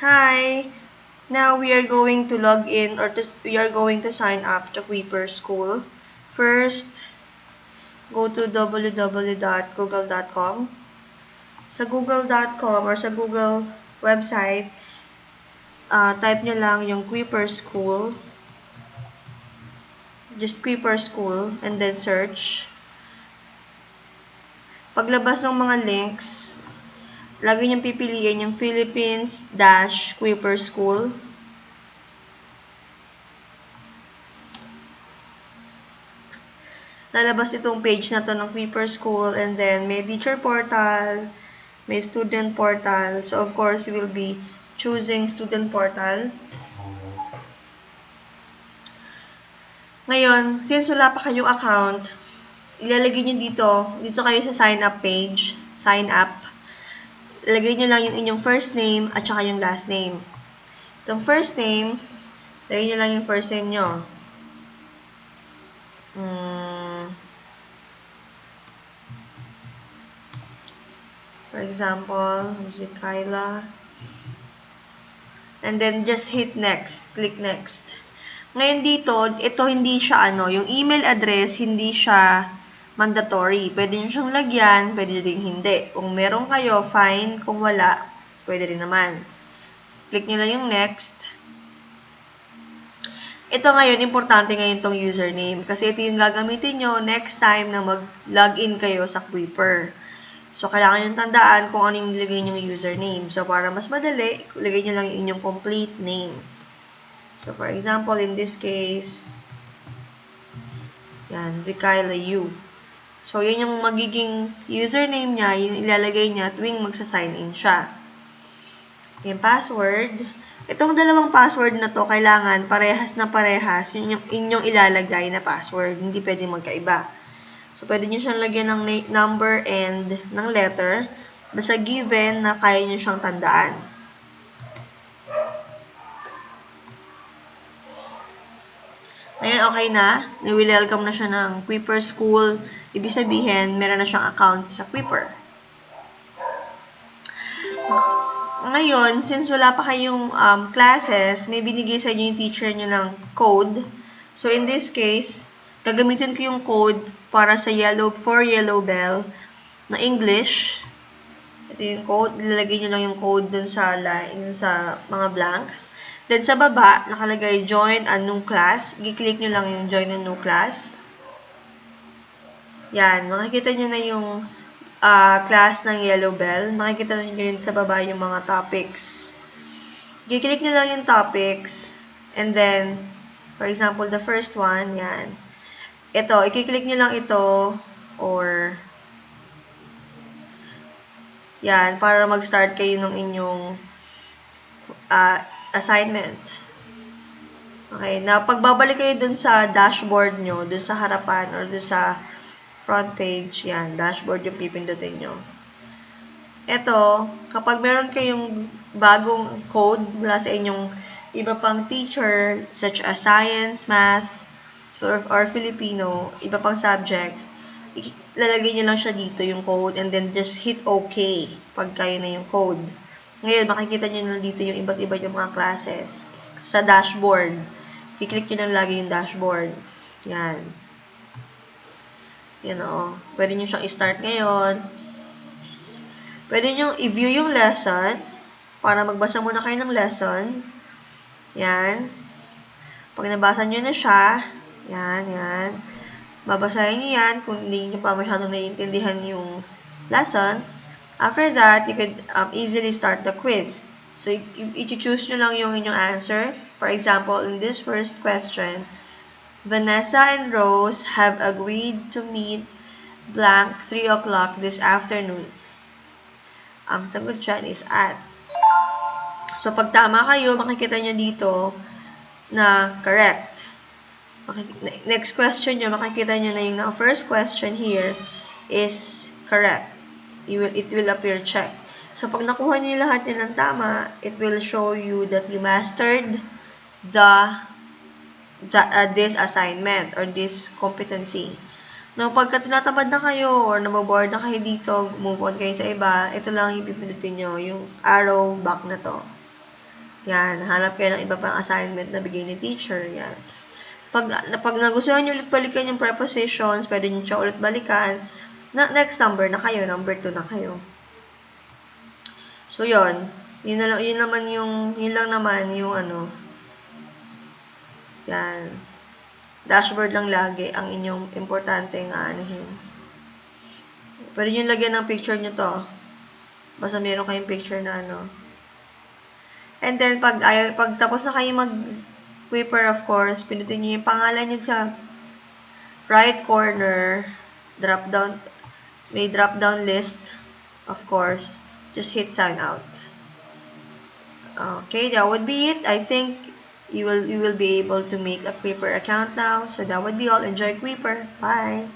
Hi! Now we are going to log in we are going to sign up to Kuiper School. First, go to www.google.com. Sa google.com or sa Google website, type nyo lang yung Kuiper School. Just Kuiper School and then search. Paglabas ng mga links, lagi nyo pipiliin yung Philippines-Kuiper School. Lalabas itong page na to ng Kuiper School, and then may teacher portal, may student portal. So, of course, you will be choosing student portal. Ngayon, since wala pa kayong account, ilalagay nyo dito kayo sa sign up page, sign up. Ilagay nyo lang yung inyong first name at saka yung last name. Itong first name, lagay nyo lang yung first name nyo. For example, Zikaila. And then, just hit next. Click next. Ngayon dito, ito hindi siya yung email address, hindi siya mandatory. Pwede nyo siyang lagyan, pwede rin hindi. Kung meron kayo, fine. Kung wala, pwede rin naman. Click nyo lang yung next. Ito ngayon, importante ngayon tong username. Kasi ito yung gagamitin nyo next time na mag-login kayo sa Kuiper. So, kailangan yung tandaan kung ano yung nilagay nyong username. So, para mas madali, ilagay nyo lang yung inyong complete name. So, for example, in this case, yan, Zikaila U. So, yun yung magiging username niya, yung ilalagay niya tuwing magsa-sign in siya. Yung password. Itong dalawang password na to, kailangan parehas na parehas yung inyong ilalagay na password. Hindi pwedeng magkaiba. So, pwede nyo siyang lagyan ng number and ng letter. Basta given na kaya nyo siyang tandaan. Ngayon, okay na. Welcome na siya ng Kuiper School. Ibig sabihin, meron na siyang account sa Kuiper. Ngayon, since wala pa kayong classes, may binigay sa inyo yung teacher nyo ng code. So, in this case, gagamitin ko yung code para sa yellow bell na English. Ito yung code. Ilalagay nyo lang yung code dun sa line, sa mga blanks. Then, sa baba, nakalagay join a new class. I-click nyo lang yung join a new class. Yan. Makikita nyo na yung class ng yellow bell. Makikita nyo yun sa baba yung mga topics. I-click nyo lang yung topics. And then, for example, the first one, yan. Ito, i-click nyo lang ito, or yan, para mag-start kayo ng inyong assignment. Okay, na pagbabalik kayo dun sa dashboard nyo, dun sa harapan, or dun sa front page, yan, dashboard yung pipindutin nyo. Ito, kapag meron kayong bagong code mula sa inyong iba pang teacher, such as science, math, or Filipino, iba pang subjects, ilalagay nyo lang siya dito, yung code, and then just hit OK pag kayo na yung code. Ngayon, makikita nyo na dito yung iba't iba yung mga classes. Sa dashboard, i-click nyo lang lagi yung dashboard. Yan. Yan o. Pwede nyo siyang i-start ngayon. Pwede nyo i-view yung lesson para magbasa muna kayo ng lesson. Yan. Pag nabasa nyo na siya, yan. Babasahin nyo yan kung hindi nyo pa masyadong naiintindihan yung lesson. After that, you could easily start the quiz. So, i-choose nyo lang yung inyong answer. For example, in this first question, Vanessa and Rose have agreed to meet blank 3 o'clock this afternoon. Ang sagot dyan is at. So, pag tama kayo, makikita nyo dito na correct. Next question nyo, makikita nyo na yung first question here is correct. It will appear check. So, pag nakuha nyo lahat yan ng tama, it will show you that you mastered this assignment or this competency. No, pagka tinatamad na kayo or naboboard na kayo dito, move on kayo sa iba, ito lang yung pipindutin nyo, yung arrow back na to. Yan, hanap kayo ng iba pang assignment na bigay ni teacher. Yan. Pag nagustuhan nyo ulit balikan yung prepositions, pwede nyo siya ulit balikan. Next number na kayo, number 2 na kayo. So, yun. Yun lang naman yung ano. Yan. Dashboard lang lagi ang inyong importante nga anihin. Pwede nyo lagyan ng picture nyo to. Basta meron kayong picture na ano. And then, pag tapos na kayo mag-Quipper, of course, pinutin nyo yung pangalan nyo sa right corner, may drop-down list, of course. Just hit sign out. Okay, that would be it. I think you will be able to make a Quipper account now. So that would be all. Enjoy Quipper. Bye!